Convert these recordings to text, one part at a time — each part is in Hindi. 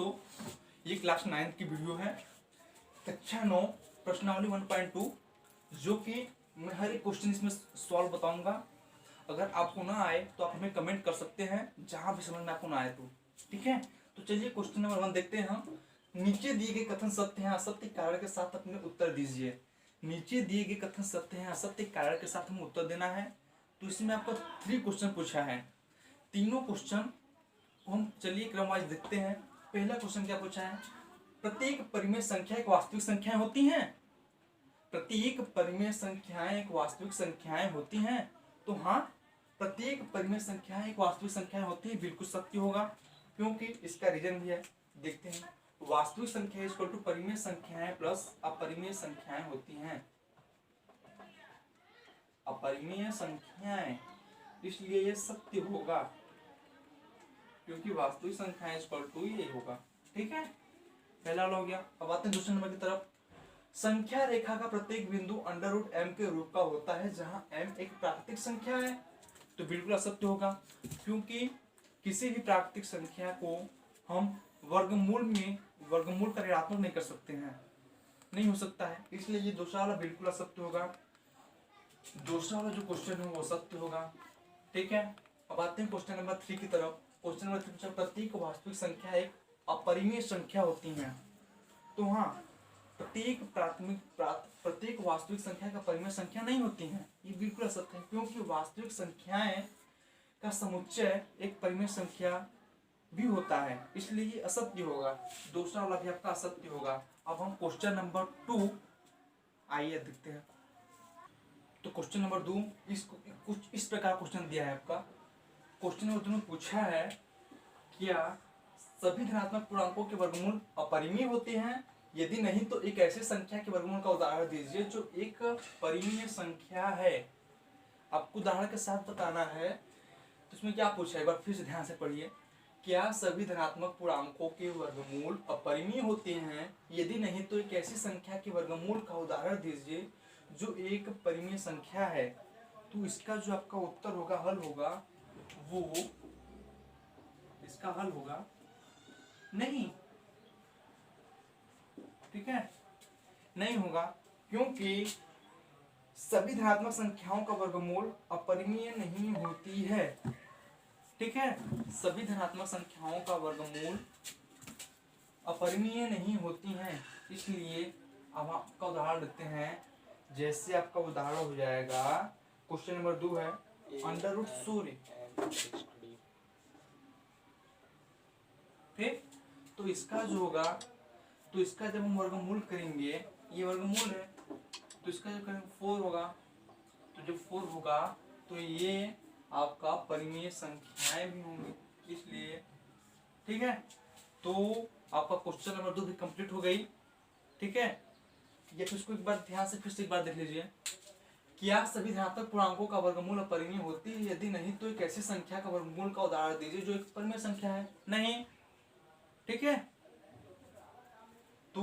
दोस्तों, ये क्लास 9 की वीडियो है, कक्षा 9 प्रश्नावली 1.2, जो कि मैं हर एक क्वेश्चन इसमें सॉल्व बताऊंगा। अगर आपको ना आए तो आप हमें कमेंट कर सकते हैं, जहां भी समझ में आपको ना आए तो, ठीक है। तो चलिए क्वेश्चन नंबर 1 देखते हैं हम। नीचे दिए गए कथन सत्य हैं असत्य कारण के साथ अपने उत्तर दीजिए। नीचे दिए गए कथन सत्य हैं असत्य कारण के साथ हमें उत्तर देना है। तो इसमें आपको 3 क्वेश्चन पूछा है। तीनों क्वेश्चन को हम चलिए क्रमवाइज देखते हैं। पहला क्वेश्चन क्या पूछा है? प्रत्येक परिमेय संख्या एक वास्तविक संख्याएं होती हैं। प्रत्येक परिमेय संख्याएं एक वास्तविक संख्याएं होती हैं। तो हाँ, प्रत्येक परिमेय संख्याएं एक वास्तविक संख्याएं होती है, बिल्कुल सत्य होगा, क्योंकि इसका रीजन भी है। देखते हैं, वास्तविक संख्या इक्वल टू परिमेय संख्याएं प्लस अपरिमेय संख्याएं होती हैं। अपरिमेय संख्याएं, इसलिए ये सत्य होगा, क्योंकि वास्तविक संख्याएं इक्वल टू ये होगा। ठीक है, पहला हो गया। अब आते हैं दूसरे नंबर की तरफ। संख्या रेखा का प्रत्येक बिंदु √m के रूप का होता है, जहां m एक प्राकृतिक संख्या है। तो बिल्कुल असत्य होगा, क्योंकि किसी भी प्राकृतिक संख्या को हम वर्गमूल का ऋणात्मक नहीं कर सकते हैं, नहीं हो सकता है, इसलिए ये दूसरा वाला बिल्कुल असत्य होगा। दूसरा वाला जो क्वेश्चन है वो सत्य होगा। ठीक है, अब आते हैं क्वेश्चन नंबर 3 की तरफ। क्वेश्चन नंबर 3, प्रत्येक वास्तविक संख्या एक अपरिमेय संख्या होती है। तो हाँ, प्रत्येक वास्तविक संख्या का परिमेय संख्या नहीं होती है, ये बिल्कुल असत्य है, क्योंकि वास्तविक संख्याएं का समुच्चय एक परिमेय संख्या भी होता है, इसलिए ये असत्य होगा। दूसरा वाला भी आपका असत्य होगा। अब हम क्वेश्चन नंबर 2 आइए देखते हैं। तो क्वेश्चन नंबर 2 कुछ इस प्रकार क्वेश्चन दिया है आपका। क्वेश्चन नंबर 2 में पूछा है, क्या सभी धनात्मक पूर्णांकों के वर्गमूल अपरिमेय होते हैं? यदि नहीं तो एक ऐसे संख्या के वर्गमूल का उदाहरण दीजिए जो एक परिमेय संख्या है। आपको उदाहरण के साथ बताना है। तो इसमें क्या पूछा है, एक बार फिर से ध्यान से पढ़िए। क्या सभी धनात्मक पूर्णांकों के वर्गमूल अपरिमेय होते हैं? यदि नहीं तो एक ऐसी संख्या के वर्गमूल का उदाहरण दीजिए जो एक परिमेय संख्या है। तो इसका जो आपका उत्तर होगा, हल होगा, वो इसका हल होगा नहीं। ठीक है, नहीं होगा, क्योंकि सभी धनात्मक संख्याओं का वर्गमूल अपरिमेय नहीं होती है। ठीक है, सभी धनात्मक संख्याओं का वर्गमूल अपरिमेय नहीं होती हैं, इसलिए अब आपका उदाहरण देते हैं। जैसे आपका उदाहरण हो जाएगा, क्वेश्चन नंबर 2 है अंडर सूर्य। ठीक, तो इसका जो होगा, तो इसका जब हम वर्गमूल करेंगे, ये वर्गमूल है, तो इसका जो करेंगे 4 होगा। तो जब 4 होगा तो ये आपका परिमेय संख्याएं भी होंगी, इसलिए ठीक है। तो आपका क्वेश्चन नंबर 2 भी कंप्लीट हो गई। ठीक है, या फिर इसको एक बार ध्यान से फिर से एक बार देख लीजिए। क्या सभी धनात्मक पूर्णांकों का वर्गमूल अपरिमेय होती है? यदि नहीं तो एक ऐसी संख्या का वर्गमूल का उदाहरण दीजिए जो एक परिमेय संख्या है। नहीं। ठीक है, तो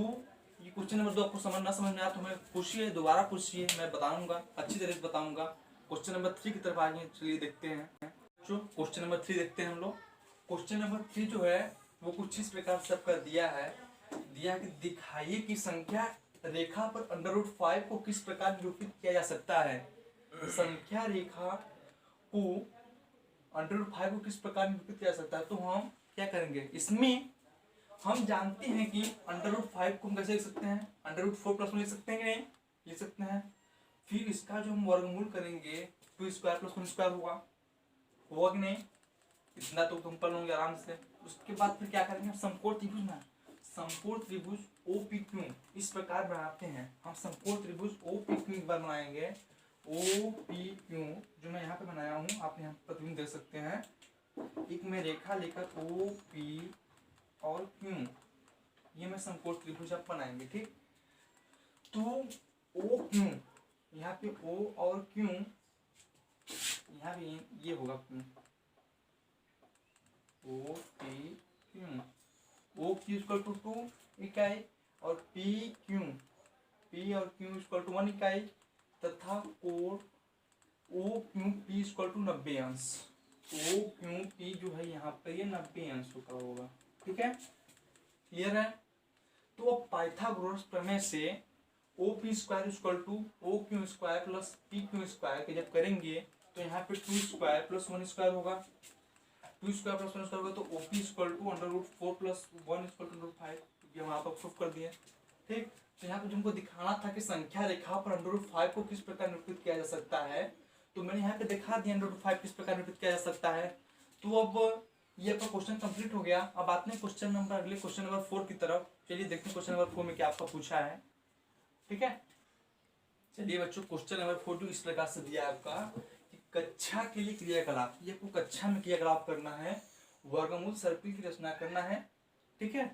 ये क्वेश्चन नंबर 2 आपको समझ में आया तो हमें पूछिए, दोबारा पूछिए, मैं बताऊंगा, अच्छी तरह से बताऊंगा। क्वेश्चन नंबर 3 की तरफ आगे चलिए देखते हैं। जो क्वेश्चन नंबर 3 देखते हैं हम लोग। क्वेश्चन नंबर 3 जो है वो कुछ इस प्रकार से आपका दिया है कि दिखाइए कि संख्या रेखा पर √5 को किस प्रकार निरूपित किया जा सकता है। संख्या रेखा को √5 को किस प्रकार निरूपित किया जा सकता है। तो हम क्या करेंगे, इसमें हम जानते हैं कि √5 को हम कैसे लिख सकते हैं, √4 + 1 लिख सकते हैं कि नहीं, लिख सकते हैं। फिर इसका जो हम वर्गमूल करेंगे 2² + 1² होगा कि नहीं, इतना तो तुम पढ़ लोगे आराम से। उसके बाद फिर क्या करेंगे, हम समकोण त्रिभुज ना, समकोण त्रिभुज OPQ इस प्रकार बनाते हैं। हम समकोण त्रिभुज OPQ एक बार बनाएंगे। OPQ जो मैं यहाँ पे बनाया हूँ, आप यहाँ प्रतिबिंब देख सकते हैं। एक मैं रेखा लेकर OP और Q, ये मैं समकोण त्रिभुज आप बनाएंगे। ठीक, तो OQ, यहाँ पे O और Q, यहाँ भी ये होगा Q, OPQ, OQ = 2 इकाई और PQ, P और Q = 1 इकाई, तथा कोण OQP = 90 अंश। OQP जो है यहाँ पर ये 90 अंशों का होगा। ठीक है, क्लियर है? तो अब पाइथागोरस प्रमेय से OP square equal to OQ square plus PQ square के जब करेंगे तो यहाँ पे 2 स्क्वायर प्लस 1 स्क्वायर होगा, 2 स्क्वायर प्लस 1 स्क्वायर होगा, तो OP equal to √4 plus 1 equal to √5, ये हम यहाँ पर प्रूफ कर दिए। ठीक, तो यहाँ पे तुमको दिखाना था कि संख्या रेखा पर √5 को किस प्रकार निरूपित किया जा सकता है, तो मैंने यहाँ पे दिखा दिया √5 किस प्रकार निरूपित किया जा सकता है। तो अब ये आपका क्वेश्चन कंप्लीट हो गया। अब आते हैं क्वेश्चन नंबर अगले क्वेश्चन नंबर 4 की तरफ। चलिए देखते हैं क्वेश्चन नंबर 4 में क्या आपका पूछा है। ठीक है, चलिए बच्चों क्वेश्चन नंबर 4 इस प्रकार से दिया है आपका कि कक्षा के लिए क्रियाकलाप, ये आपको कक्षा में क्रियाकलाप करना है, वर्गमूल सर्किल की रचना करना है। ठीक है,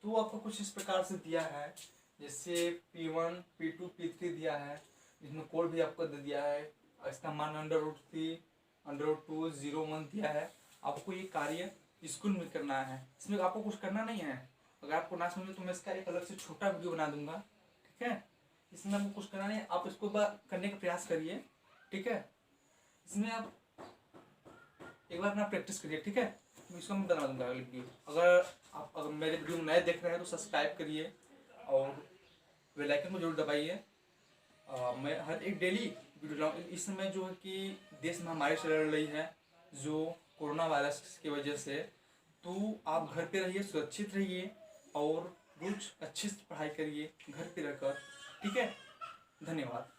तो आपको कुछ इस प्रकार से दिया है, जैसे P1 P2 P3 दिया है, जिसमें कोड भी आपको दे दिया है, इसका मान √3 √2 0 1 दिया है। आपको ये कार्य स्कूल में करना है, इसमें आपको कुछ करना नहीं है। अगर आपको ना समझे तो मैं इसका एक अलग से छोटा वीडियो बना दूंगा। ठीक है, इसमें आपको कुछ करना नहीं है, आप इसको करने का प्रयास करिए। ठीक है, इसमें आप एक बार अपना प्रैक्टिस करिए। ठीक है, इसको मैं बना दूंगा अगली वीडियो। अगर मेरे वीडियो नए देख रहे हैं तो सब्सक्राइब करिए और बेल आइकन को जरूर दबाइए। मैं हर एक डेली वीडियो लाऊँ। इस समय जो है कि देश में हमारी चल रही है जो कोरोना वायरस की वजह से, तो आप घर पे रहिए, सुरक्षित रहिए और रोज अच्छे से पढ़ाई करिए घर पे रहकर। ठीक है, धन्यवाद।